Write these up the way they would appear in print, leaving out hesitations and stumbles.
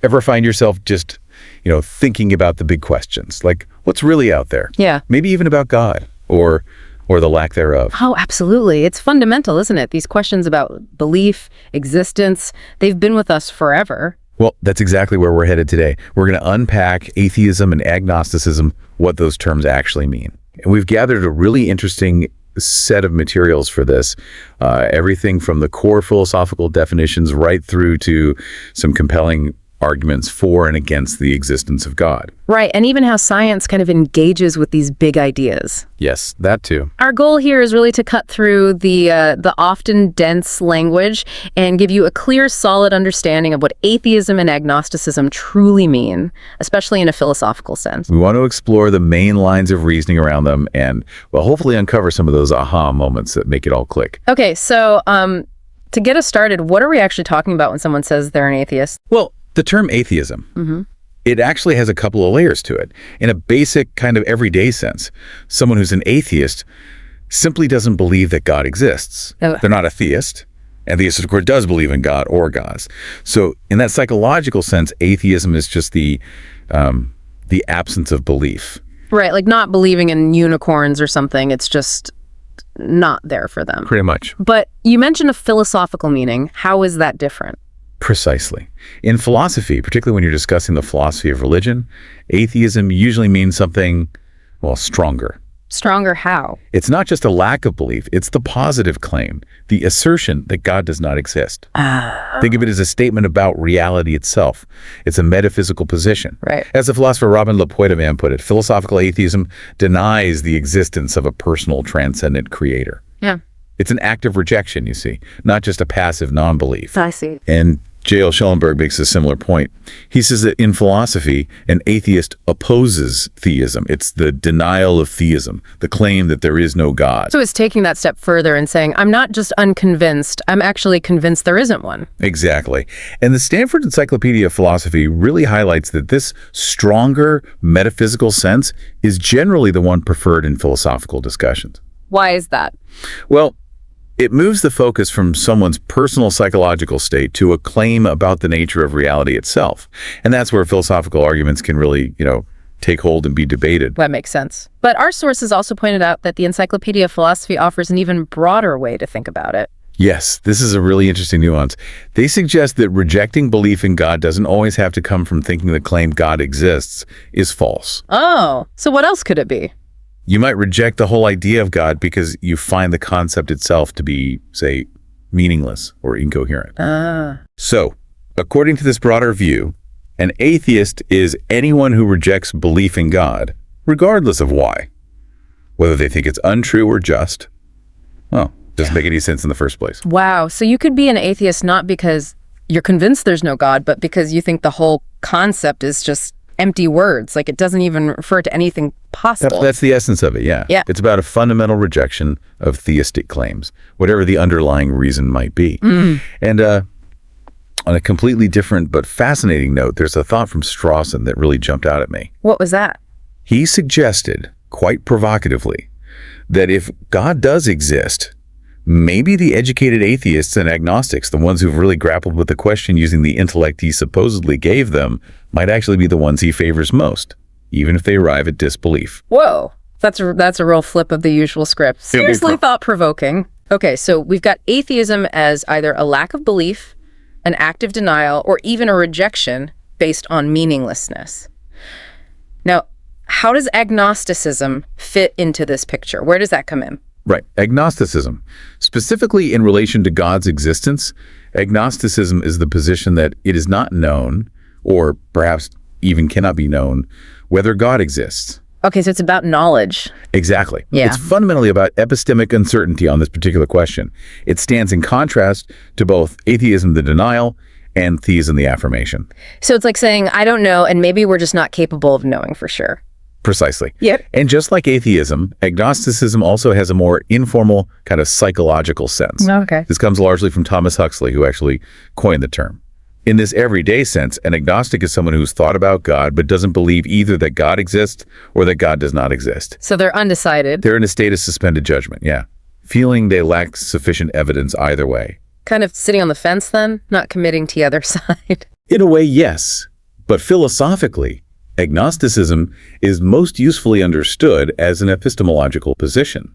Ever find yourself just, thinking about the big questions, like what's really out there? Yeah. Maybe even about God or the lack thereof. Oh, absolutely. It's fundamental, isn't it? These questions about belief, existence, they've been with us forever. Well, that's exactly where we're headed today. We're going to unpack atheism and agnosticism, what those terms actually mean. And we've gathered a really interesting set of materials for this. Everything from the core philosophical definitions right through to some compelling arguments for and against the existence of God. Right, and even how science kind of engages with these big ideas. Yes, that too. Our goal here is really to cut through the often dense language and give you a clear, solid understanding of what atheism and agnosticism truly mean, especially in a philosophical sense. We want to explore the main lines of reasoning around them and, well, hopefully uncover some of those aha moments that make it all click. Okay, so to get us started, what are we actually talking about when someone says they're an atheist? Well, the term atheism, it actually has a couple of layers to it. In a basic kind of everyday sense, someone who's an atheist simply doesn't believe that God exists. Oh. They're not a theist. And theist, of course, does believe in God or gods. So in that psychological sense, atheism is just the absence of belief. Right, like not believing in unicorns or something. It's just not there for them. Pretty much. But you mentioned a philosophical meaning. How is that different? Precisely. In philosophy, particularly when you're discussing the philosophy of religion, atheism usually means something, well, stronger. Stronger how? It's not just a lack of belief, it's the positive claim, the assertion that God does not exist. Think of it as a statement about reality itself. It's a metaphysical position. Right. As the philosopher Robin Lepoideman put it, philosophical atheism denies the existence of a personal transcendent creator. Yeah. It's an active rejection, you see, not just a passive non-belief. I see. And J.L. Schellenberg makes a similar point. He says that in philosophy, an atheist opposes theism. It's the denial of theism, the claim that there is no God. So it's taking that step further and saying, I'm not just unconvinced, I'm actually convinced there isn't one. Exactly. And the Stanford Encyclopedia of Philosophy really highlights that this stronger metaphysical sense is generally the one preferred in philosophical discussions. Why is that? Well, it moves the focus from someone's personal psychological state to a claim about the nature of reality itself. And that's where philosophical arguments can really, take hold and be debated. That makes sense. But our sources also pointed out that the Encyclopedia of Philosophy offers an even broader way to think about it. Yes, this is a really interesting nuance. They suggest that rejecting belief in God doesn't always have to come from thinking the claim God exists is false. Oh, so what else could it be? You might reject the whole idea of God because you find the concept itself to be, say, meaningless or incoherent. So, according to this broader view, an atheist is anyone who rejects belief in God, regardless of why. Whether they think it's untrue or just, well, doesn't make any sense in the first place. Wow, so you could be an atheist not because you're convinced there's no God, but because you think the whole concept is just empty words, like it doesn't even refer to anything possible. That's the essence of it, yeah. It's about a fundamental rejection of theistic claims, whatever the underlying reason might be. And on a completely different but fascinating note, there's a thought from Strawson that really jumped out at me. What was that? He suggested, quite provocatively, that if God does exist, maybe the educated atheists and agnostics, the ones who've really grappled with the question using the intellect he supposedly gave them, might actually be the ones he favors most, even if they arrive at disbelief. Whoa, that's a real flip of the usual script. Seriously thought-provoking. Okay, so we've got atheism as either a lack of belief, an active denial, or even a rejection based on meaninglessness. Now, how does agnosticism fit into this picture? Where does that come in? Right. Agnosticism. Specifically in relation to God's existence, agnosticism is the position that it is not known, or perhaps even cannot be known, whether God exists. Okay, so it's about knowledge. Exactly. Yeah. It's fundamentally about epistemic uncertainty on this particular question. It stands in contrast to both atheism, the denial, and theism, the affirmation. So it's like saying, I don't know, and maybe we're just not capable of knowing for sure. Precisely. Yep. And just like atheism, agnosticism also has a more informal kind of psychological sense. Okay. This comes largely from Thomas Huxley, who actually coined the term. In this everyday sense, an agnostic is someone who's thought about God but doesn't believe either that God exists or that God does not exist. So they're undecided. They're in a state of suspended judgment, yeah. Feeling they lack sufficient evidence either way. Kind of sitting on the fence then, not committing to the other side. In a way, yes. But philosophically, agnosticism is most usefully understood as an epistemological position.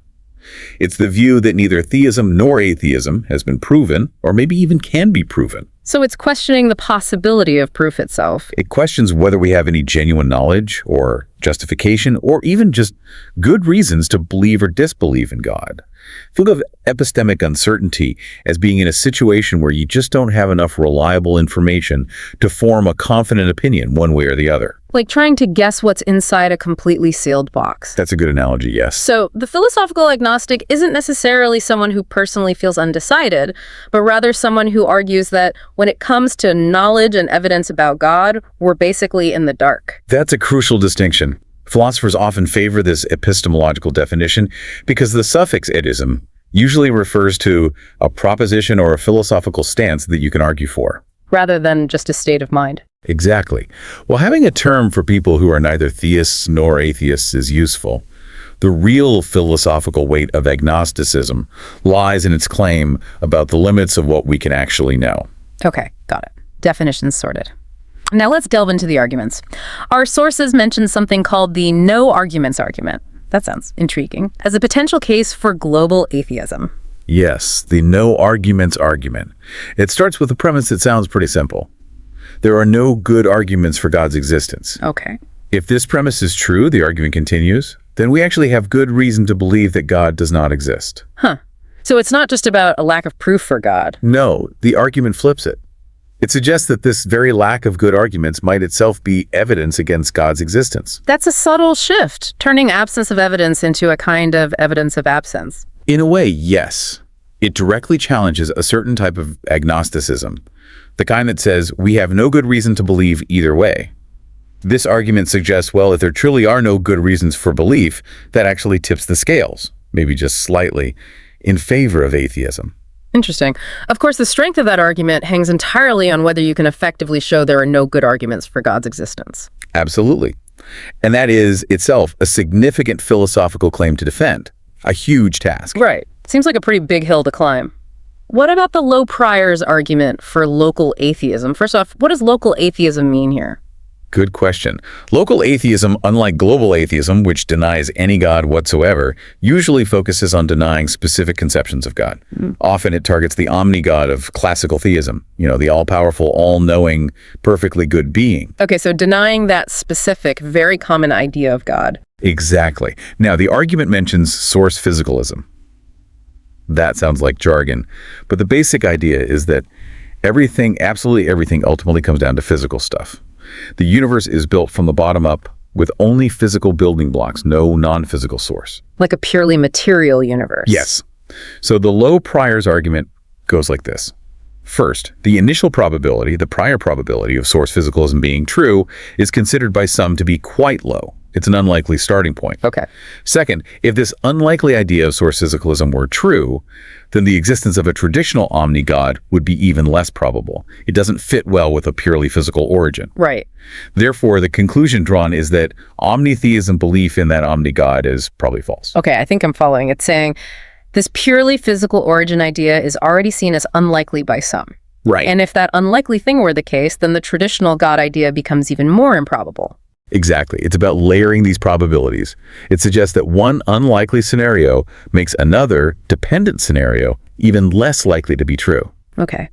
It's the view that neither theism nor atheism has been proven, or maybe even can be proven. So it's questioning the possibility of proof itself. It questions whether we have any genuine knowledge or justification or even just good reasons to believe or disbelieve in God. Think of epistemic uncertainty as being in a situation where you just don't have enough reliable information to form a confident opinion one way or the other. Like trying to guess what's inside a completely sealed box. That's a good analogy, yes. So the philosophical agnostic isn't necessarily someone who personally feels undecided, but rather someone who argues that when it comes to knowledge and evidence about God, we're basically in the dark. That's a crucial distinction. Philosophers often favor this epistemological definition because the suffix "ism" usually refers to a proposition or a philosophical stance that you can argue for, rather than just a state of mind. Exactly. Well, having a term for people who are neither theists nor atheists is useful. The real philosophical weight of agnosticism lies in its claim about the limits of what we can actually know. Okay, got it. Definitions sorted. Now let's delve into the arguments. Our sources mention something called the no arguments argument. That sounds intriguing. As a potential case for global atheism. Yes, the no arguments argument. It starts with a premise that sounds pretty simple. There are no good arguments for God's existence. Okay. If this premise is true, the argument continues, then we actually have good reason to believe that God does not exist. Huh. So it's not just about a lack of proof for God. No, the argument flips it. It suggests that this very lack of good arguments might itself be evidence against God's existence. That's a subtle shift, turning absence of evidence into a kind of evidence of absence. In a way, yes. It directly challenges a certain type of agnosticism, the kind that says we have no good reason to believe either way. This argument suggests, well, if there truly are no good reasons for belief, that actually tips the scales, maybe just slightly, in favor of atheism. Interesting. Of course, the strength of that argument hangs entirely on whether you can effectively show there are no good arguments for God's existence. Absolutely. And that is itself a significant philosophical claim to defend, a huge task. Right. Seems like a pretty big hill to climb. What about the low priors argument for local atheism? First off, what does local atheism mean here? Good question. Local atheism, unlike global atheism, which denies any God whatsoever, usually focuses on denying specific conceptions of God. Often it targets the omni-God of classical theism, the all-powerful, all-knowing, perfectly good being. Okay, so denying that specific, very common idea of God. Exactly. Now, the argument mentions source physicalism. That sounds like jargon, but the basic idea is that everything, absolutely everything, ultimately comes down to physical stuff. The universe is built from the bottom up with only physical building blocks, no non-physical source. Like a purely material universe. Yes. So the low priors argument goes like this. First, the initial probability, the prior probability of source physicalism being true, is considered by some to be quite low. It's an unlikely starting point. Okay. Second, if this unlikely idea of source physicalism were true, then the existence of a traditional omni-God would be even less probable. It doesn't fit well with a purely physical origin. Right. Therefore, the conclusion drawn is that omnitheism belief in that omni-God is probably false. Okay, I think I'm following. It's saying this purely physical origin idea is already seen as unlikely by some. Right. And if that unlikely thing were the case, then the traditional God idea becomes even more improbable. Exactly. It's about layering these probabilities. It suggests that one unlikely scenario makes another dependent scenario even less likely to be true. Okay.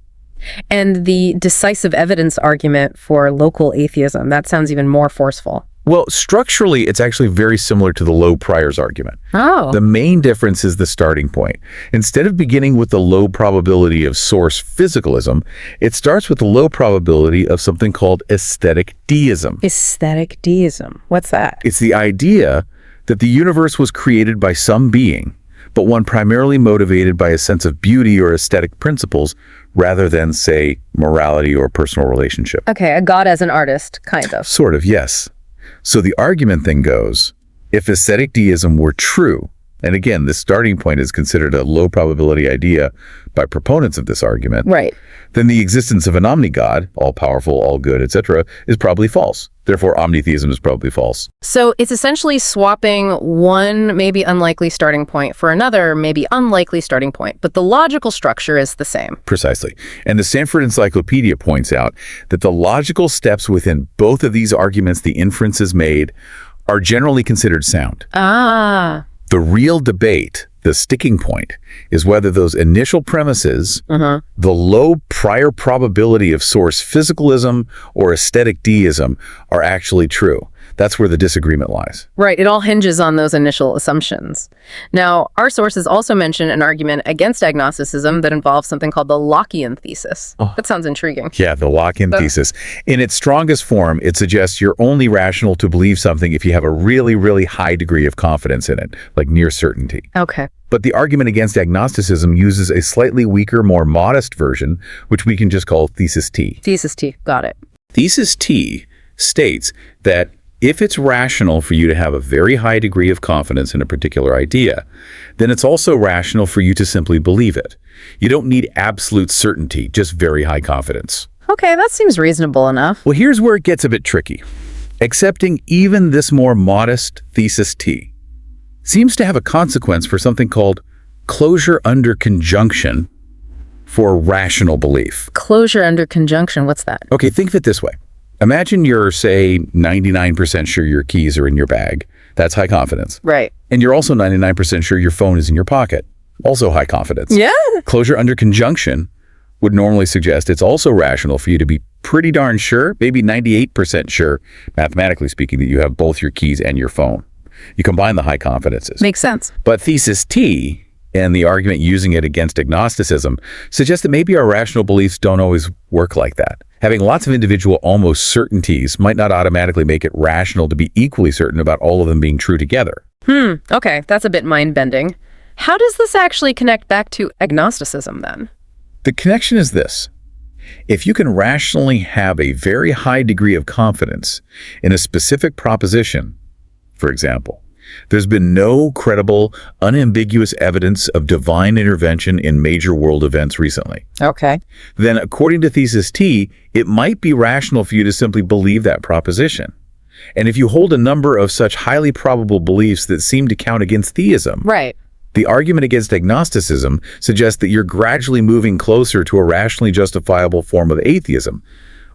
And the decisive evidence argument for local atheism, that sounds even more forceful. Well, structurally, it's actually very similar to the low priors argument. Oh. The main difference is the starting point. Instead of beginning with the low probability of source physicalism, it starts with the low probability of something called aesthetic deism. Aesthetic deism. What's that? It's the idea that the universe was created by some being, but one primarily motivated by a sense of beauty or aesthetic principles rather than, say, morality or personal relationship. Okay, a God as an artist, kind of. Sort of, yes. So the argument then goes, if aesthetic deism were true, And again, this starting point is considered a low probability idea by proponents of this argument. Right. Then the existence of an omni-God, all-powerful, all-good, etc., is probably false. Therefore, omnitheism is probably false. So it's essentially swapping one maybe unlikely starting point for another maybe unlikely starting point, but the logical structure is the same. Precisely. And the Stanford Encyclopedia points out that the logical steps within both of these arguments, the inferences made, are generally considered sound. Ah. The real debate, the sticking point, is whether those initial premises, the low prior probability of source physicalism or aesthetic deism, are actually true. That's where the disagreement lies. Right. It all hinges on those initial assumptions. Now, our sources also mention an argument against agnosticism that involves something called the Lockean thesis. That sounds intriguing. Yeah, the Lockean thesis. In its strongest form, it suggests you're only rational to believe something if you have a really, really high degree of confidence in it, like near certainty. Okay. But the argument against agnosticism uses a slightly weaker, more modest version, which we can just call Thesis T. Thesis T. Got it. Thesis T states that if it's rational for you to have a very high degree of confidence in a particular idea, then it's also rational for you to simply believe it. You don't need absolute certainty, just very high confidence. Okay, that seems reasonable enough. Well, here's where it gets a bit tricky. Accepting even this more modest Thesis T seems to have a consequence for something called closure under conjunction for rational belief. Closure under conjunction, what's that? Okay, think of it this way. Imagine you're, say, 99% sure your keys are in your bag. That's high confidence. Right. And you're also 99% sure your phone is in your pocket. Also high confidence. Yeah. Closure under conjunction would normally suggest it's also rational for you to be pretty darn sure, maybe 98% sure, mathematically speaking, that you have both your keys and your phone. You combine the high confidences. Makes sense. But Thesis T, and the argument using it against agnosticism, suggests that maybe our rational beliefs don't always work like that. Having lots of individual almost certainties might not automatically make it rational to be equally certain about all of them being true together. Okay, that's a bit mind-bending. How does this actually connect back to agnosticism then? The connection is this. If you can rationally have a very high degree of confidence in a specific proposition, for example, there's been no credible, unambiguous evidence of divine intervention in major world events recently. Okay. Then, according to Thesis T, it might be rational for you to simply believe that proposition. And if you hold a number of such highly probable beliefs that seem to count against theism, Right. the argument against agnosticism suggests that you're gradually moving closer to a rationally justifiable form of atheism.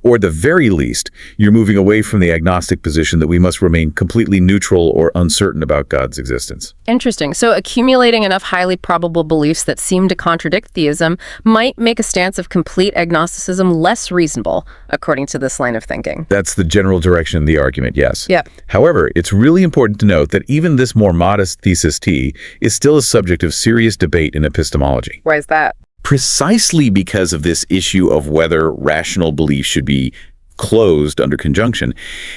Or at the very least, you're moving away from the agnostic position that we must remain completely neutral or uncertain about God's existence. Interesting. So accumulating enough highly probable beliefs that seem to contradict theism might make a stance of complete agnosticism less reasonable, according to this line of thinking. That's the general direction of the argument, yes. Yeah. However, it's really important to note that even this more modest Thesis T is still a subject of serious debate in epistemology. Why is that? Precisely because of this issue of whether rational belief should be closed under conjunction,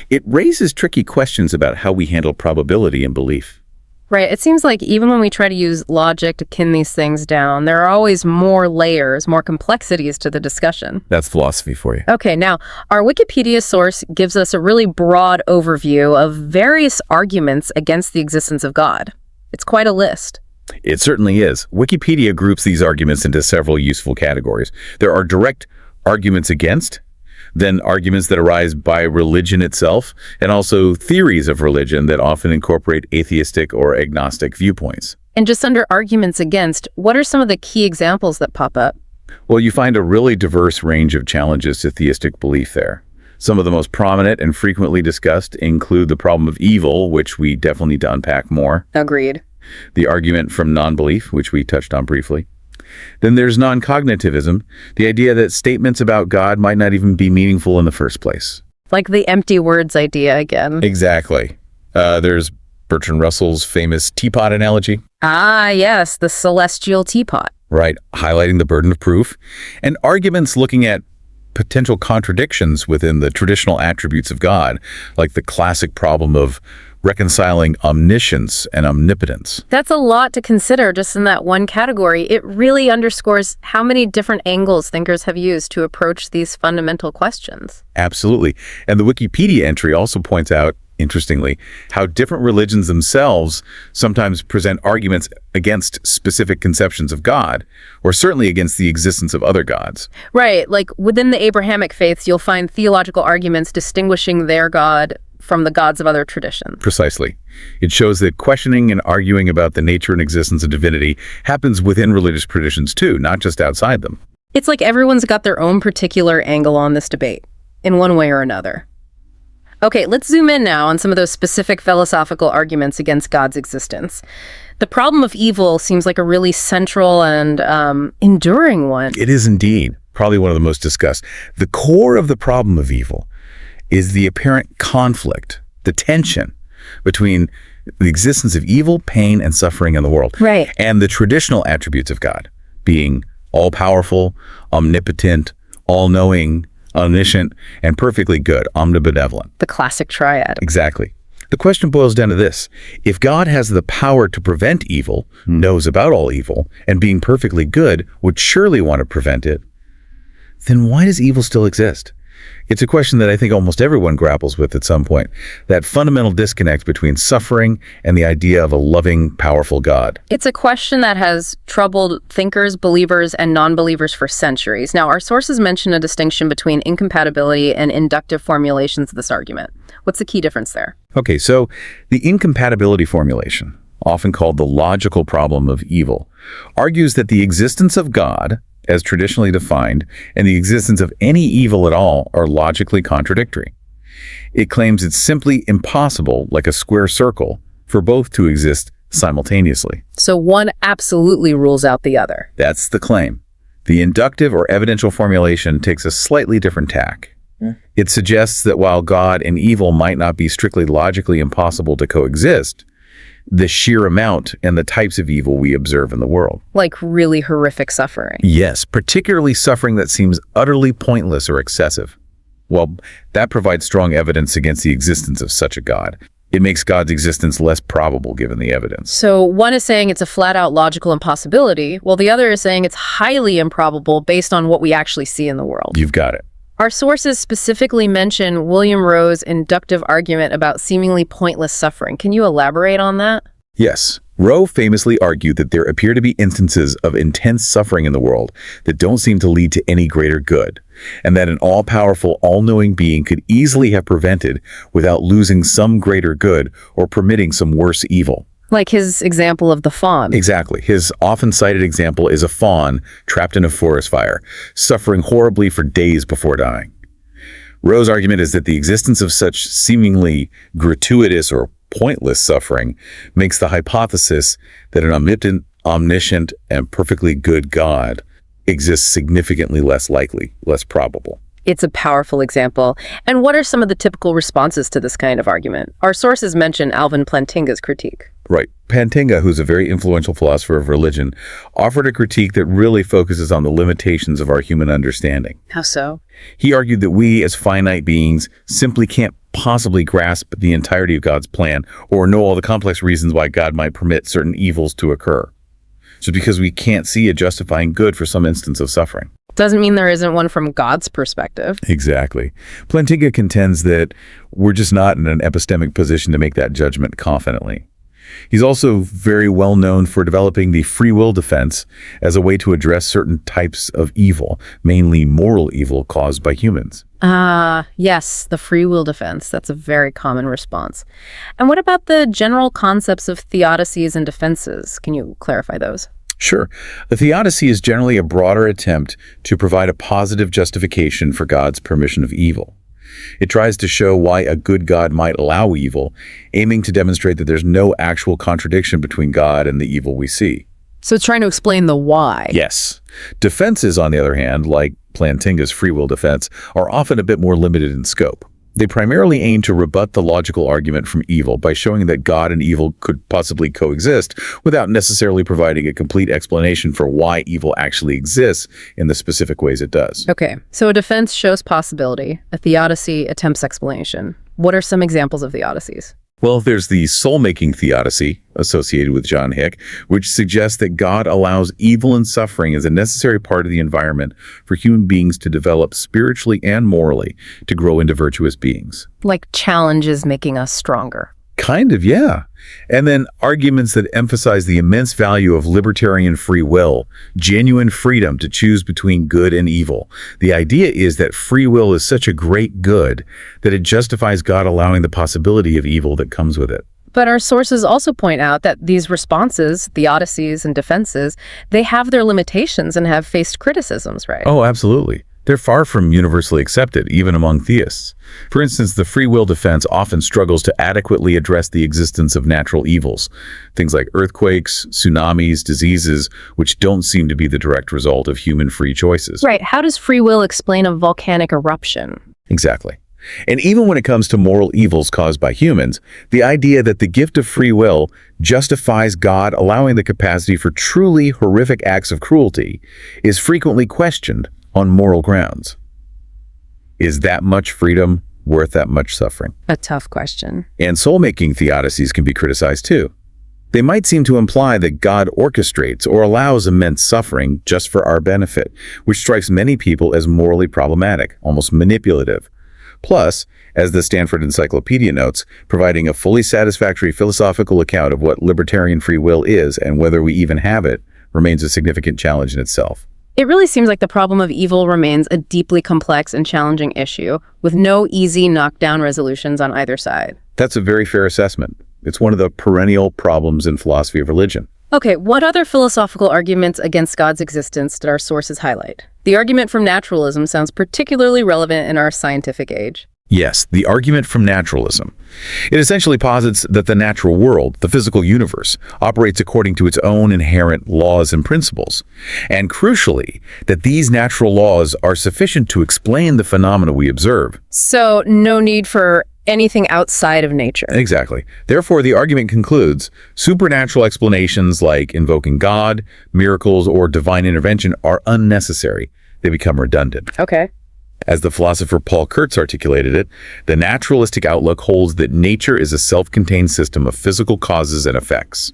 it raises tricky questions about how we handle probability in belief. Right. It seems like even when we try to use logic to pin these things down, there are always more layers, more complexities to the discussion. That's philosophy for you. Okay, now, our Wikipedia source gives us a really broad overview of various arguments against the existence of God. It's quite a list. It certainly is. Wikipedia groups these arguments into several useful categories. There are direct arguments against, then arguments that arise by religion itself, and also theories of religion that often incorporate atheistic or agnostic viewpoints. And just under arguments against, what are some of the key examples that pop up? Well, you find a really diverse range of challenges to theistic belief there. Some of the most prominent and frequently discussed include the problem of evil, which we definitely need to unpack more. Agreed. The argument from non-belief, which we touched on briefly. Then there's non-cognitivism, the idea that statements about God might not even be meaningful in the first place. Like the empty words idea again. Exactly. There's Bertrand Russell's famous teapot analogy. Ah, yes, the celestial teapot. Right, highlighting the burden of proof. And arguments looking at potential contradictions within the traditional attributes of God, like the classic problem of reconciling omniscience and omnipotence. That's a lot to consider just in that one category. It really underscores how many different angles thinkers have used to approach these fundamental questions. Absolutely. And the Wikipedia entry also points out interestingly, how different religions themselves sometimes present arguments against specific conceptions of God, or certainly against the existence of other gods. Right, like within the Abrahamic faiths, you'll find theological arguments distinguishing their God from the gods of other traditions. Precisely. It shows that questioning and arguing about the nature and existence of divinity happens within religious traditions too, not just outside them. It's like everyone's got their own particular angle on this debate, in one way or another. Okay, let's zoom in now on some of those specific philosophical arguments against God's existence. The problem of evil seems like a really central and enduring one. It is indeed probably one of the most discussed. The core of the problem of evil is the apparent conflict, the tension between the existence of evil, pain, and suffering in the world. Right. And the traditional attributes of God, being all-powerful, omnipotent, all-knowing, omniscient, and perfectly good, omnibenevolent. The classic triad. Exactly. The question boils down to this. If God has the power to prevent evil, knows about all evil, and being perfectly good would surely want to prevent it, then why does evil still exist? It's a question that I think almost everyone grapples with at some point, that fundamental disconnect between suffering and the idea of a loving, powerful God. It's a question that has troubled thinkers, believers, and non-believers for centuries. Now, our sources mention a distinction between incompatibility and inductive formulations of this argument. What's the key difference there? Okay, so the incompatibility formulation, often called the logical problem of evil, argues that the existence of God, as traditionally defined, and the existence of any evil at all are logically contradictory. It claims it's simply impossible, like a square circle, for both to exist simultaneously. So one absolutely rules out the other. That's the claim. The inductive or evidential formulation takes a slightly different tack. It suggests that while God and evil might not be strictly logically impossible to coexist, the sheer amount and the types of evil we observe in the world. Like really horrific suffering. Yes, particularly suffering that seems utterly pointless or excessive. Well, that provides strong evidence against the existence of such a God. It makes God's existence less probable given the evidence. So one is saying it's a flat-out logical impossibility, while the other is saying it's highly improbable based on what we actually see in the world. You've got it. Our sources specifically mention William Rowe's inductive argument about seemingly pointless suffering. Can you elaborate on that? Yes. Rowe famously argued that there appear to be instances of intense suffering in the world that don't seem to lead to any greater good, and that an all-powerful, all-knowing being could easily have prevented without losing some greater good or permitting some worse evil. Like his example of the fawn. Exactly. His often cited example is a fawn trapped in a forest fire, suffering horribly for days before dying. Rowe's argument is that the existence of such seemingly gratuitous or pointless suffering makes the hypothesis that an omniscient, and perfectly good God exists significantly less likely, less probable. It's a powerful example. And what are some of the typical responses to this kind of argument? Our sources mention Alvin Plantinga's critique. Right. Plantinga, who's a very influential philosopher of religion, offered a critique that really focuses on the limitations of our human understanding. How so? He argued that we, as finite beings, simply can't possibly grasp the entirety of God's plan or know all the complex reasons why God might permit certain evils to occur. So because we can't see a justifying good for some instance of suffering. Doesn't mean there isn't one from God's perspective. Exactly. Plantinga contends that we're just not in an epistemic position to make that judgment confidently. He's also very well known for developing the free will defense as a way to address certain types of evil, mainly moral evil caused by humans. Yes, the free will defense. That's a very common response. And what about the general concepts of theodicies and defenses? Can you clarify those? Sure. The theodicy is generally a broader attempt to provide a positive justification for God's permission of evil. It tries to show why a good God might allow evil, aiming to demonstrate that there's no actual contradiction between God and the evil we see. So it's trying to explain the why. Yes. Defenses, on the other hand, like Plantinga's free will defense, are often a bit more limited in scope. They primarily aim to rebut the logical argument from evil by showing that God and evil could possibly coexist without necessarily providing a complete explanation for why evil actually exists in the specific ways it does. Okay, so a defense shows possibility, a theodicy attempts explanation. What are some examples of theodicies? Well, there's the soul-making theodicy associated with John Hick, which suggests that God allows evil and suffering as a necessary part of the environment for human beings to develop spiritually and morally to grow into virtuous beings. Like challenges making us stronger. Kind of, yeah. And then arguments that emphasize the immense value of libertarian free will, genuine freedom to choose between good and evil. The idea is that free will is such a great good that it justifies God allowing the possibility of evil that comes with it. But our sources also point out that these responses, theodicies and defenses, they have their limitations and have faced criticisms, right? Oh, absolutely. They're far from universally accepted, even among theists. For instance, the free will defense often struggles to adequately address the existence of natural evils, things like earthquakes, tsunamis, diseases, which don't seem to be the direct result of human free choices. Right. How does free will explain a volcanic eruption? Exactly. And even when it comes to moral evils caused by humans, the idea that the gift of free will justifies God allowing the capacity for truly horrific acts of cruelty is frequently questioned on moral grounds. Is that much freedom worth that much suffering? A tough question. And soul-making theodicies can be criticized too. They might seem to imply that God orchestrates or allows immense suffering just for our benefit, which strikes many people as morally problematic, almost manipulative. Plus, as the Stanford Encyclopedia notes, providing a fully satisfactory philosophical account of what libertarian free will is and whether we even have it remains a significant challenge in itself. It really seems like the problem of evil remains a deeply complex and challenging issue, with no easy knockdown resolutions on either side. That's a very fair assessment. It's one of the perennial problems in philosophy of religion. Okay, what other philosophical arguments against God's existence did our sources highlight? The argument from naturalism sounds particularly relevant in our scientific age. Yes, the argument from naturalism. It essentially posits that the natural world, the physical universe, operates according to its own inherent laws and principles. And crucially, that these natural laws are sufficient to explain the phenomena we observe. So, no need for anything outside of nature. Exactly. Therefore, the argument concludes, supernatural explanations like invoking God, miracles, or divine intervention are unnecessary. They become redundant. Okay. As the philosopher Paul Kurtz articulated it, the naturalistic outlook holds that nature is a self-contained system of physical causes and effects.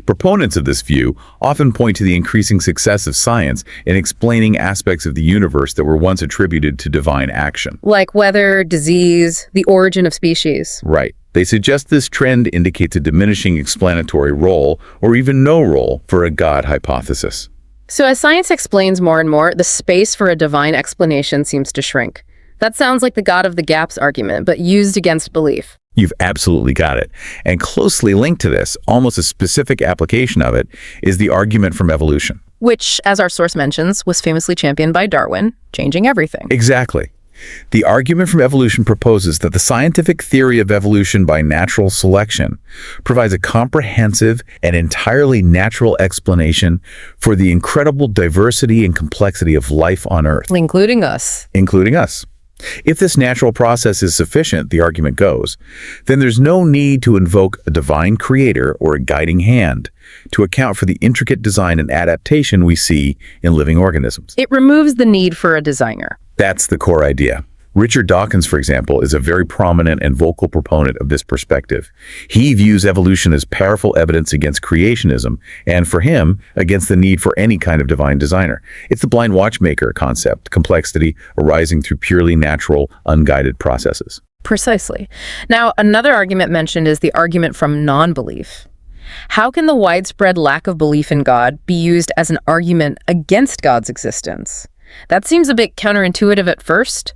Proponents of this view often point to the increasing success of science in explaining aspects of the universe that were once attributed to divine action. Like weather, disease, the origin of species. Right. They suggest this trend indicates a diminishing explanatory role, or even no role, for a God hypothesis. So as science explains more and more, the space for a divine explanation seems to shrink. That sounds like the God of the gaps argument, but used against belief. You've absolutely got it. And closely linked to this, almost a specific application of it, is the argument from evolution. Which, as our source mentions, was famously championed by Darwin, changing everything. Exactly. The argument from evolution proposes that the scientific theory of evolution by natural selection provides a comprehensive and entirely natural explanation for the incredible diversity and complexity of life on Earth. Including us. Including us. If this natural process is sufficient, the argument goes, then there's no need to invoke a divine creator or a guiding hand to account for the intricate design and adaptation we see in living organisms. It removes the need for a designer. That's the core idea. Richard Dawkins, for example, is a very prominent and vocal proponent of this perspective. He views evolution as powerful evidence against creationism, and for him, against the need for any kind of divine designer. It's the blind watchmaker concept, complexity arising through purely natural, unguided processes. Precisely. Now, another argument mentioned is the argument from non-belief. How can the widespread lack of belief in God be used as an argument against God's existence? That seems a bit counterintuitive at first.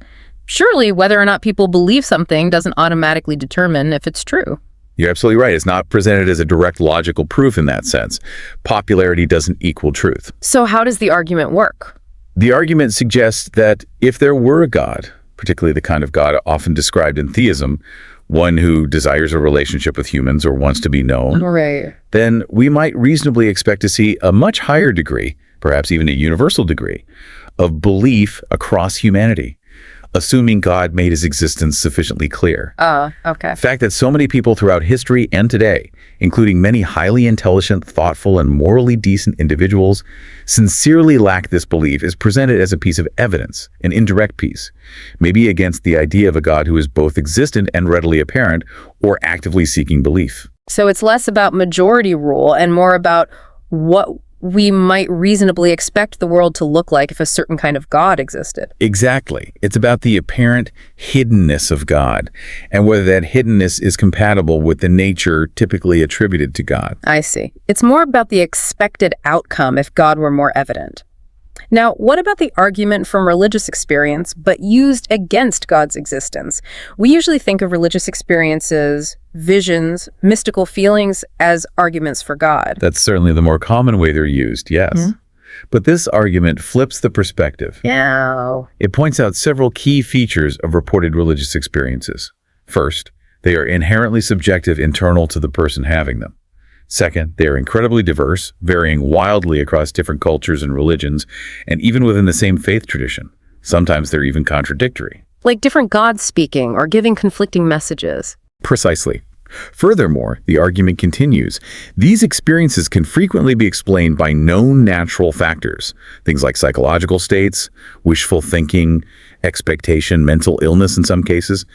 Surely, whether or not people believe something doesn't automatically determine if it's true. You're absolutely right. It's not presented as a direct logical proof in that sense. Popularity doesn't equal truth. So how does the argument work? The argument suggests that if there were a God, particularly the kind of God often described in theism, one who desires a relationship with humans or wants to be known, Right. then we might reasonably expect to see a much higher degree, perhaps even a universal degree, of belief across humanity. assuming God made his existence sufficiently clear. Okay. The fact that so many people throughout history and today, including many highly intelligent, thoughtful, and morally decent individuals, sincerely lack this belief is presented as a piece of evidence, an indirect piece, maybe against the idea of a God who is both existent and readily apparent, or actively seeking belief. So it's less about majority rule and more about what we might reasonably expect the world to look like if a certain kind of God existed. Exactly. It's about the apparent hiddenness of God, and whether that hiddenness is compatible with the nature typically attributed to God. I see. It's more about the expected outcome if God were more evident. Now, what about the argument from religious experience, but used against God's existence? We usually think of religious experiences, visions, mystical feelings as arguments for God. That's certainly the more common way they're used, yes. But this argument flips the perspective. Yeah. It points out several key features of reported religious experiences. First, they are inherently subjective, internal to the person having them. Second, they are incredibly diverse, varying wildly across different cultures and religions, and even within the same faith tradition. Sometimes they're even contradictory. Like different gods speaking or giving conflicting messages. Precisely. Furthermore, the argument continues, these experiences can frequently be explained by known natural factors, things like psychological states, wishful thinking, expectation, mental illness in some cases,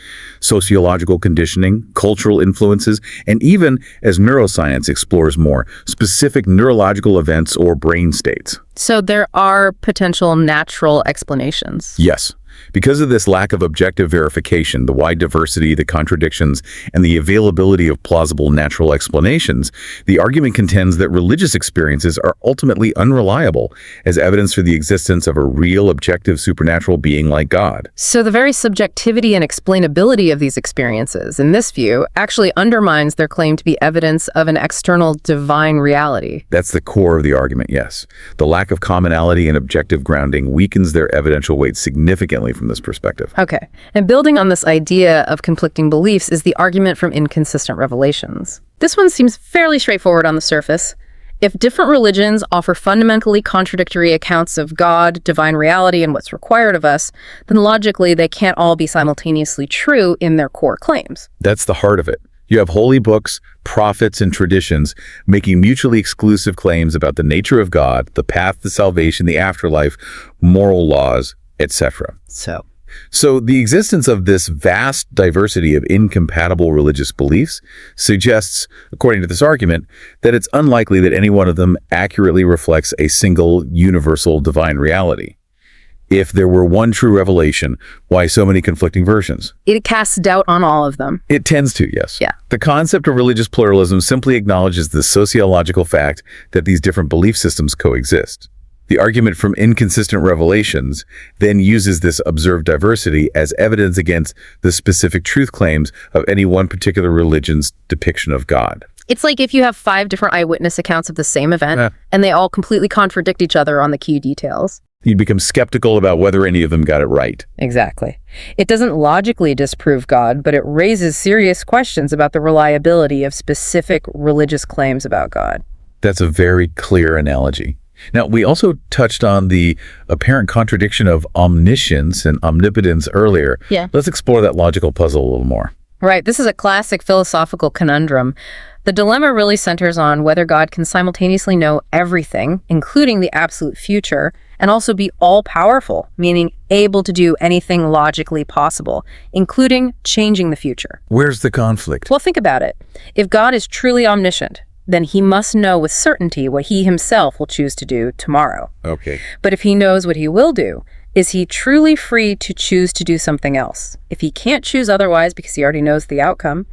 sociological conditioning, cultural influences, and even, as neuroscience explores more, specific neurological events or brain states. So there are potential natural explanations. Yes. Because of this lack of objective verification, the wide diversity, the contradictions, and the availability of plausible natural explanations, the argument contends that religious experiences are ultimately unreliable as evidence for the existence of a real, objective, supernatural being like God. So the very subjectivity and explainability of these experiences, in this view, actually undermines their claim to be evidence of an external divine reality. That's the core of the argument, yes. The lack of commonality and objective grounding weakens their evidential weight significantly from this perspective. Okay. And building on this idea of conflicting beliefs is the argument from inconsistent revelations. This one seems fairly straightforward on the surface. If different religions offer fundamentally contradictory accounts of God, divine reality, and what's required of us, then logically they can't all be simultaneously true in their core claims. That's the heart of it. You have holy books, prophets, and traditions making mutually exclusive claims about the nature of God, the path to salvation, the afterlife, moral laws, etc. So the existence of this vast diversity of incompatible religious beliefs suggests, according to this argument, that it's unlikely that any one of them accurately reflects a single universal divine reality. If there were one true revelation, why so many conflicting versions? It casts doubt on all of them. It tends to, yes. Yeah. The concept of religious pluralism simply acknowledges the sociological fact that these different belief systems coexist. The argument from inconsistent revelations then uses this observed diversity as evidence against the specific truth claims of any one particular religion's depiction of God. It's like if you have 5 different eyewitness accounts of the same event, and they all completely contradict each other on the key details. You'd become skeptical about whether any of them got it right. Exactly. It doesn't logically disprove God, but it raises serious questions about the reliability of specific religious claims about God. That's a very clear analogy. Now, we also touched on the apparent contradiction of omniscience and omnipotence earlier. Yeah. Let's explore that logical puzzle a little more. Right. This is a classic philosophical conundrum. The dilemma really centers on whether God can simultaneously know everything, including the absolute future, and also be all-powerful, meaning able to do anything logically possible, including changing the future. Where's the conflict? Well, think about it. If God is truly omniscient, then he must know with certainty what he himself will choose to do tomorrow. Okay. But if he knows what he will do, is he truly free to choose to do something else? If he can't choose otherwise because he already knows the outcome,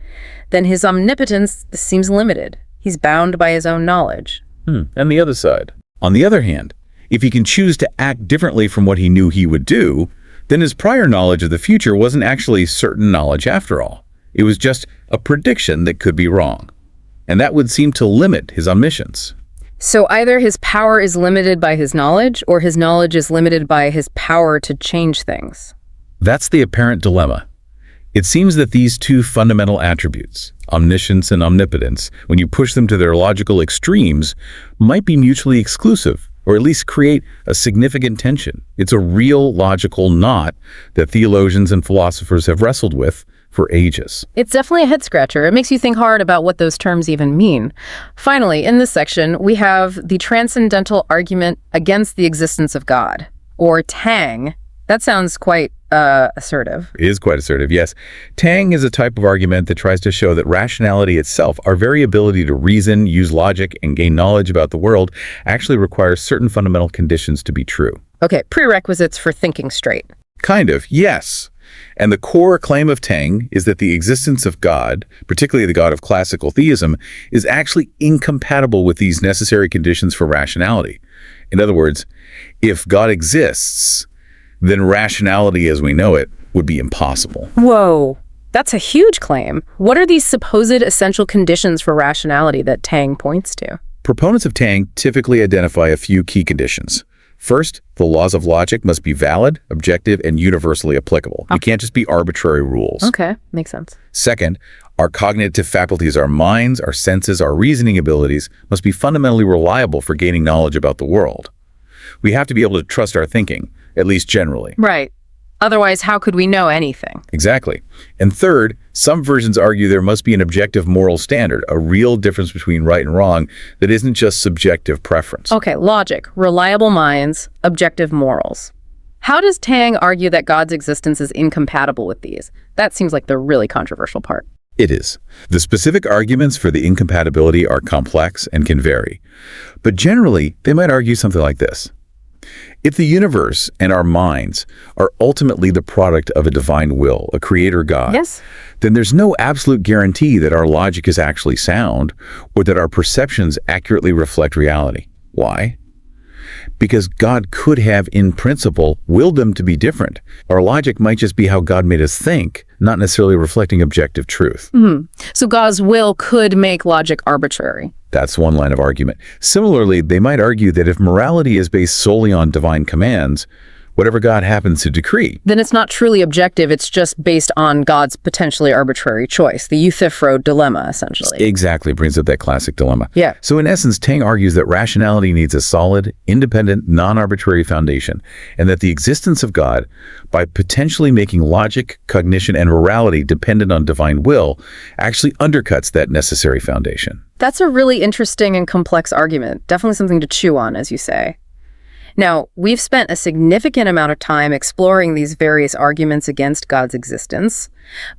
then his omnipotence seems limited. He's bound by his own knowledge. And the other side. On the other hand, if he can choose to act differently from what he knew he would do, then his prior knowledge of the future wasn't actually certain knowledge after all. It was just a prediction that could be wrong. And that would seem to limit his omniscience. So either his power is limited by his knowledge, or his knowledge is limited by his power to change things. That's the apparent dilemma. It seems that these two fundamental attributes, omniscience and omnipotence, when you push them to their logical extremes, might be mutually exclusive, or at least create a significant tension. It's a real logical knot that theologians and philosophers have wrestled with for ages. It's definitely a head-scratcher. It makes you think hard about what those terms even mean. Finally, in this section, we have the transcendental argument against the existence of God, or Tang. That sounds quite assertive. It is quite assertive, yes. Tang is a type of argument that tries to show that rationality itself, our very ability to reason, use logic, and gain knowledge about the world, actually requires certain fundamental conditions to be true. Okay, prerequisites for thinking straight. Kind of, yes. And the core claim of Tang is that the existence of God, particularly the God of classical theism, is actually incompatible with these necessary conditions for rationality. In other words, if God exists, then rationality as we know it would be impossible. Whoa, that's a huge claim. What are these supposed essential conditions for rationality that Tang points to? Proponents of Tang typically identify a few key conditions. First, the laws of logic must be valid, objective, and universally applicable. You can't just be arbitrary rules. Okay, makes sense. Second, our cognitive faculties, our minds, our senses, our reasoning abilities must be fundamentally reliable for gaining knowledge about the world. We have to be able to trust our thinking, at least generally. Right. Otherwise, how could we know anything? Exactly. And third, some versions argue there must be an objective moral standard, a real difference between right and wrong that isn't just subjective preference. Okay, logic, reliable minds, objective morals. How does Tang argue that God's existence is incompatible with these? That seems like the really controversial part. It is. The specific arguments for the incompatibility are complex and can vary. But generally, they might argue something like this. If the universe and our minds are ultimately the product of a divine will, a creator God, Yes. then there's no absolute guarantee that our logic is actually sound or that our perceptions accurately reflect reality. Why? Because God could have, in principle, willed them to be different. Our logic might just be how God made us think, not necessarily reflecting objective truth. So God's will could make logic arbitrary. That's one line of argument. Similarly, they might argue that if morality is based solely on divine commands, whatever God happens to decree, Then it's not truly objective, it's just based on God's potentially arbitrary choice, the Euthyphro dilemma, essentially. exactly brings up that classic dilemma. Yeah. So in essence, Tang argues that rationality needs a solid, independent, non-arbitrary foundation, and that the existence of God, by potentially making logic, cognition, and morality dependent on divine will, actually undercuts that necessary foundation. That's a really interesting and complex argument. Definitely something to chew on, as you say. Now, we've spent a significant amount of time exploring these various arguments against God's existence,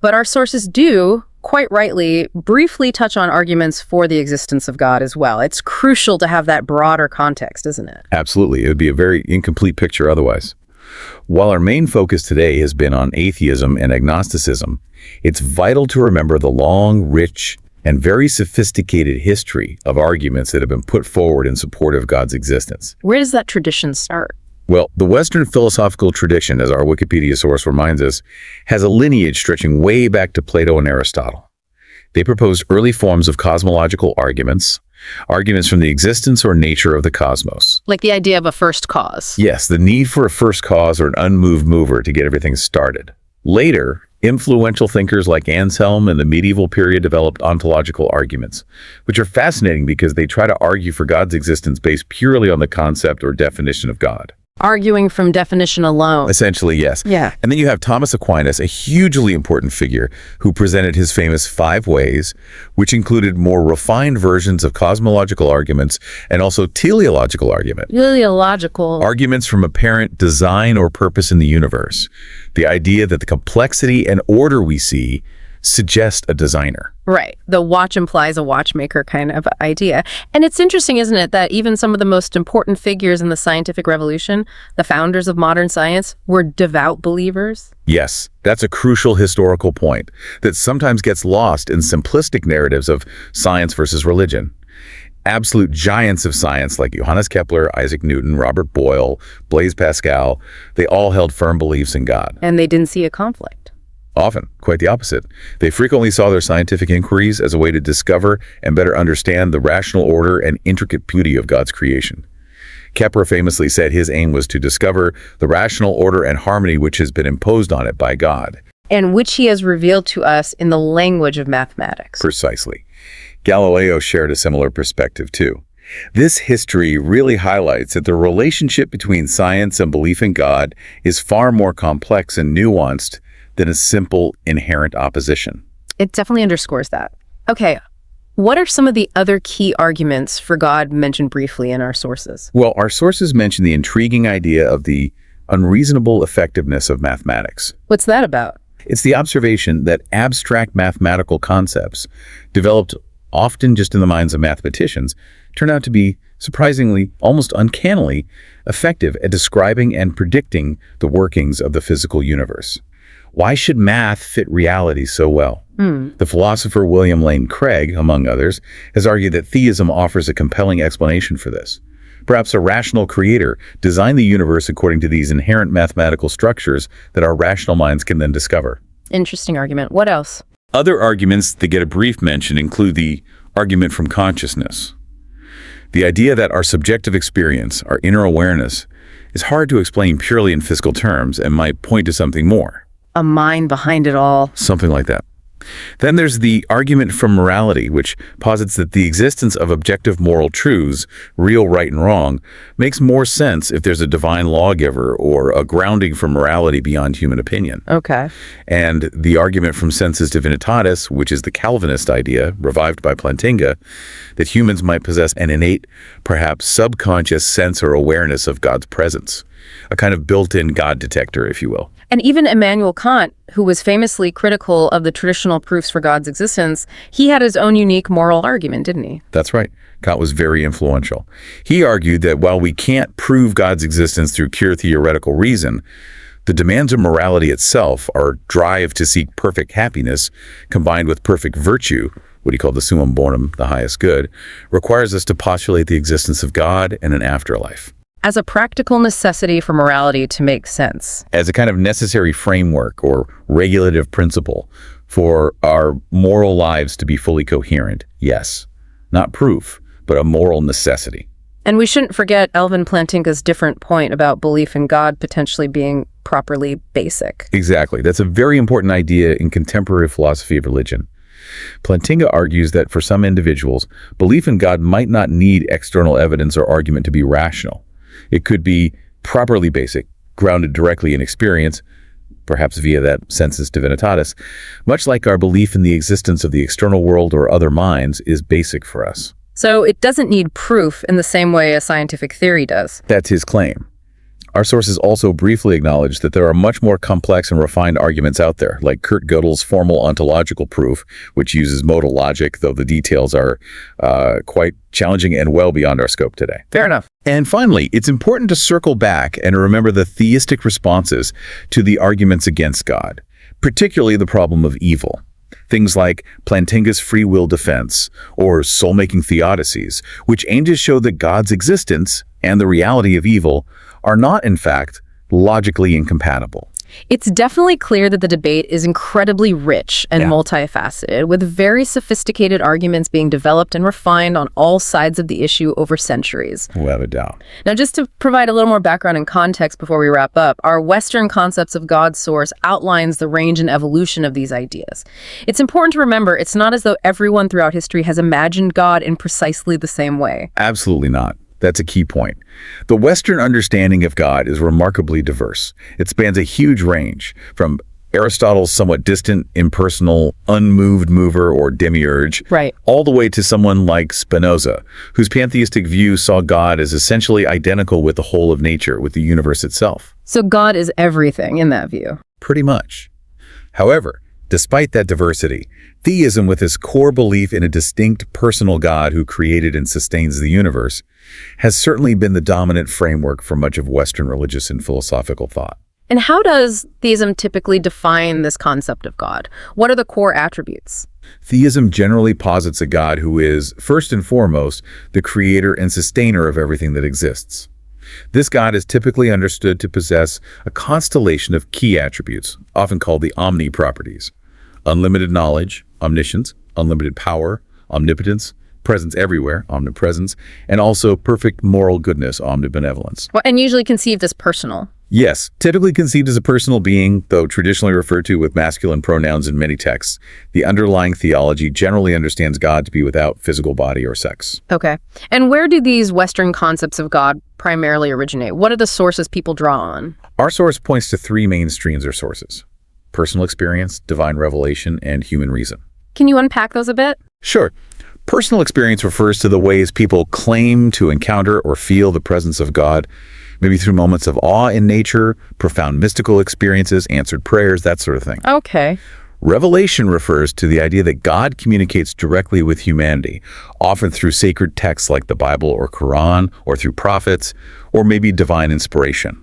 but our sources do, quite rightly, briefly touch on arguments for the existence of God as well. It's crucial to have that broader context, isn't it? Absolutely. It would be a very incomplete picture otherwise. While our main focus today has been on atheism and agnosticism, it's vital to remember the long, rich, and very sophisticated history of arguments that have been put forward in support of God's existence. Where does that tradition start? Well, the Western philosophical tradition, as our Wikipedia source reminds us, has a lineage stretching way back to Plato and Aristotle. They proposed early forms of cosmological arguments from the existence or nature of the cosmos. Like the idea of a first cause. Yes, the need for a first cause or an unmoved mover to get everything started. Later, influential thinkers like Anselm in the medieval period developed ontological arguments, which are fascinating because they try to argue for God's existence based purely on the concept or definition of God. Arguing from definition alone. Essentially, yes. Yeah. And then you have Thomas Aquinas, a hugely important figure who presented his famous 5 ways, which included more refined versions of cosmological arguments and also teleological argument. Teleological. Arguments from apparent design or purpose in the universe. The idea that the complexity and order we see suggest a designer. Right. The watch implies a watchmaker kind of idea. And it's interesting, isn't it, that even some of the most important figures in the scientific revolution, the founders of modern science, were devout believers? Yes, that's a crucial historical point that sometimes gets lost in simplistic narratives of science versus religion. Absolute giants of science like Johannes Kepler, Isaac Newton, Robert Boyle, Blaise Pascal, they all held firm beliefs in God. And they didn't see a conflict. Often, quite the opposite. They frequently saw their scientific inquiries as a way to discover and better understand the rational order and intricate beauty of God's creation. Kepler famously said his aim was to discover the rational order and harmony which has been imposed on it by God. And which he has revealed to us in the language of mathematics. Precisely. Galileo shared a similar perspective too. This history really highlights that the relationship between science and belief in God is far more complex and nuanced than a simple inherent opposition. It definitely underscores that. Okay, what are some of the other key arguments for God mentioned briefly in our sources? Well, our sources mention the intriguing idea of the unreasonable effectiveness of mathematics. What's that about? It's the observation that abstract mathematical concepts, developed often just in the minds of mathematicians, turn out to be surprisingly, almost uncannily, effective at describing and predicting the workings of the physical universe. Why should math fit reality so well? The philosopher William Lane Craig, among others, has argued that theism offers a compelling explanation for this. Perhaps a rational creator designed the universe according to these inherent mathematical structures that our rational minds can then discover. Interesting argument. What else? Other arguments that get a brief mention include the argument from consciousness. The idea that our subjective experience, our inner awareness, is hard to explain purely in physical terms and might point to something more. A mind behind it all. Something like that. Then there's the argument from morality, which posits that the existence of objective moral truths, real, right, and wrong, makes more sense if there's a divine lawgiver or a grounding for morality beyond human opinion. Okay. And the argument from sensus divinitatis, which is the Calvinist idea, revived by Plantinga, that humans might possess an innate, perhaps subconscious sense or awareness of God's presence, a kind of built-in God detector, if you will. And even Immanuel Kant, who was famously critical of the traditional proofs for God's existence, he had his own unique moral argument, didn't he? That's right. Kant was very influential. He argued that while we can't prove God's existence through pure theoretical reason, the demands of morality itself, our drive to seek perfect happiness, combined with perfect virtue, what he called the summum bonum, the highest good, requires us to postulate the existence of God and an afterlife. As a practical necessity for morality to make sense. As a kind of necessary framework or regulative principle for our moral lives to be fully coherent, yes. Not proof, but a moral necessity. And we shouldn't forget Alvin Plantinga's different point about belief in God potentially being properly basic. Exactly. That's a very important idea in contemporary philosophy of religion. Plantinga argues that for some individuals, belief in God might not need external evidence or argument to be rational. It could be properly basic, grounded directly in experience, perhaps via that sensus divinitatis, much like our belief in the existence of the external world or other minds is basic for us. So it doesn't need proof in the same way a scientific theory does. That's his claim. Our sources also briefly acknowledge that there are much more complex and refined arguments out there, like Kurt Gödel's formal ontological proof, which uses modal logic, though the details are quite challenging and well beyond our scope today. Fair enough. And finally, it's important to circle back and remember the theistic responses to the arguments against God, particularly the problem of evil. Things like Plantinga's free will defense or soul-making theodicies, which aim to show that God's existence and the reality of evil are not, in fact, logically incompatible. It's definitely clear that the debate is incredibly rich and multifaceted, with very sophisticated arguments being developed and refined on all sides of the issue over centuries. Without a doubt. Now, just to provide a little more background and context before we wrap up, our Western concepts of God's source outlines the range and evolution of these ideas. It's important to remember it's not as though everyone throughout history has imagined God in precisely the same way. Absolutely not. That's a key point. The Western understanding of God is remarkably diverse. It spans a huge range, from Aristotle's somewhat distant, impersonal, unmoved mover or demiurge, right, all the way to someone like Spinoza, whose pantheistic view saw God as essentially identical with the whole of nature, with the universe itself. So God is everything in that view. Pretty much. However, despite that diversity, theism, with its core belief in a distinct personal God who created and sustains the universe, has certainly been the dominant framework for much of Western religious and philosophical thought. And how does theism typically define this concept of God? What are the core attributes? Theism generally posits a God who is, first and foremost, the creator and sustainer of everything that exists. This God is typically understood to possess a constellation of key attributes, often called the omni properties: unlimited knowledge, omniscience, unlimited power, omnipotence, presence everywhere, omnipresence, and also perfect moral goodness, omnibenevolence. Well, and usually conceived as personal. Yes, typically conceived as a personal being, though traditionally referred to with masculine pronouns in many texts, the underlying theology generally understands God to be without physical body or sex. Okay. And where do these Western concepts of God primarily originate? What are the sources people draw on? Our source points to three main streams or sources: personal experience, divine revelation, and human reason. Can you unpack those a bit? Sure. Personal experience refers to the ways people claim to encounter or feel the presence of God, maybe through moments of awe in nature, profound mystical experiences, answered prayers, that sort of thing. Okay. Revelation refers to the idea that God communicates directly with humanity, often through sacred texts like the Bible or Quran, or through prophets, or maybe divine inspiration.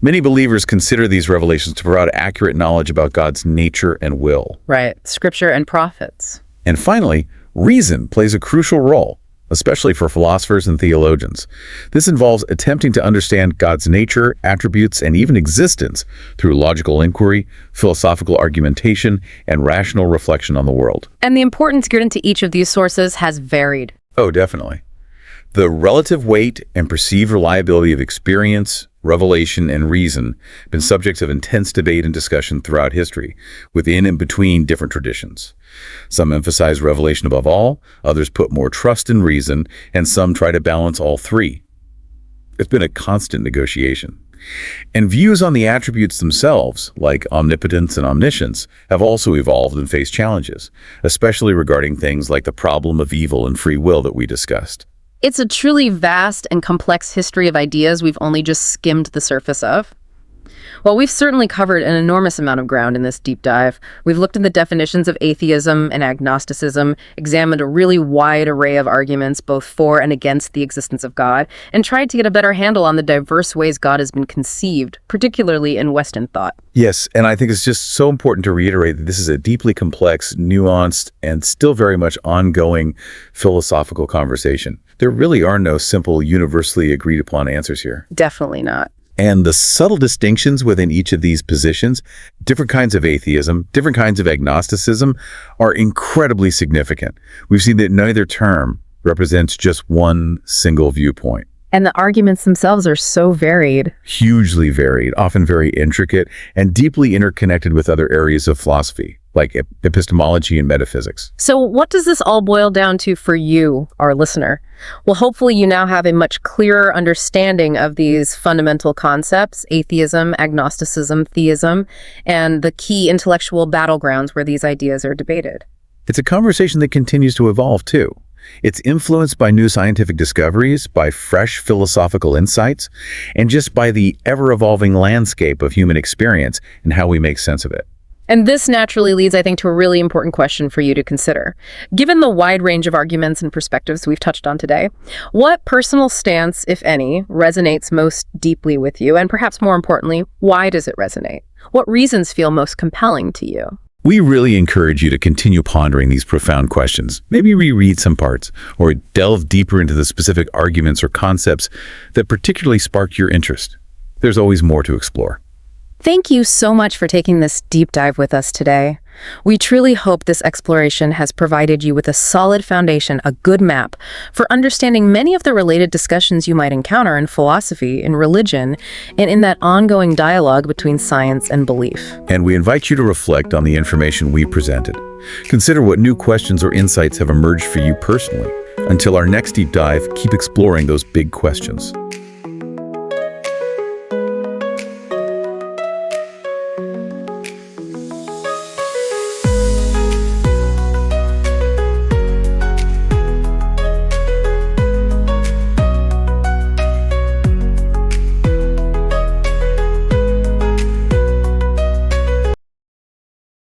Many believers consider these revelations to provide accurate knowledge about God's nature and will. Right. Scripture and prophets. And finally, reason plays a crucial role, especially for philosophers and theologians. This involves attempting to understand God's nature, attributes, and even existence through logical inquiry, philosophical argumentation, and rational reflection on the world. And the importance given to each of these sources has varied. Oh, definitely. The relative weight and perceived reliability of experience, revelation, and reason have been subjects of intense debate and discussion throughout history, within and between different traditions. Some emphasize revelation above all, others put more trust in reason, and some try to balance all three. It's been a constant negotiation. And views on the attributes themselves, like omnipotence and omniscience, have also evolved and faced challenges, especially regarding things like the problem of evil and free will that we discussed. It's a truly vast and complex history of ideas we've only just skimmed the surface of. Well, we've certainly covered an enormous amount of ground in this deep dive. We've looked at the definitions of atheism and agnosticism, examined a really wide array of arguments both for and against the existence of God, and tried to get a better handle on the diverse ways God has been conceived, particularly in Western thought. Yes, and I think it's just so important to reiterate that this is a deeply complex, nuanced, and still very much ongoing philosophical conversation. There really are no simple, universally agreed upon answers here. Definitely not. And the subtle distinctions within each of these positions, different kinds of atheism, different kinds of agnosticism, are incredibly significant. We've seen that neither term represents just one single viewpoint. And the arguments themselves are so varied. Hugely varied, often very intricate, and deeply interconnected with other areas of philosophy, like epistemology and metaphysics. So what does this all boil down to for you, our listener? Well, hopefully you now have a much clearer understanding of these fundamental concepts: atheism, agnosticism, theism, and the key intellectual battlegrounds where these ideas are debated. It's a conversation that continues to evolve, too. It's influenced by new scientific discoveries, by fresh philosophical insights, and just by the ever-evolving landscape of human experience and how we make sense of it. And this naturally leads, I think, to a really important question for you to consider. Given the wide range of arguments and perspectives we've touched on today, what personal stance, if any, resonates most deeply with you? And perhaps more importantly, why does it resonate? What reasons feel most compelling to you? We really encourage you to continue pondering these profound questions. Maybe reread some parts, or delve deeper into the specific arguments or concepts that particularly sparked your interest. There's always more to explore. Thank you so much for taking this deep dive with us today. We truly hope this exploration has provided you with a solid foundation, a good map, for understanding many of the related discussions you might encounter in philosophy, in religion, and in that ongoing dialogue between science and belief. And we invite you to reflect on the information we presented. Consider what new questions or insights have emerged for you personally. Until our next deep dive, keep exploring those big questions.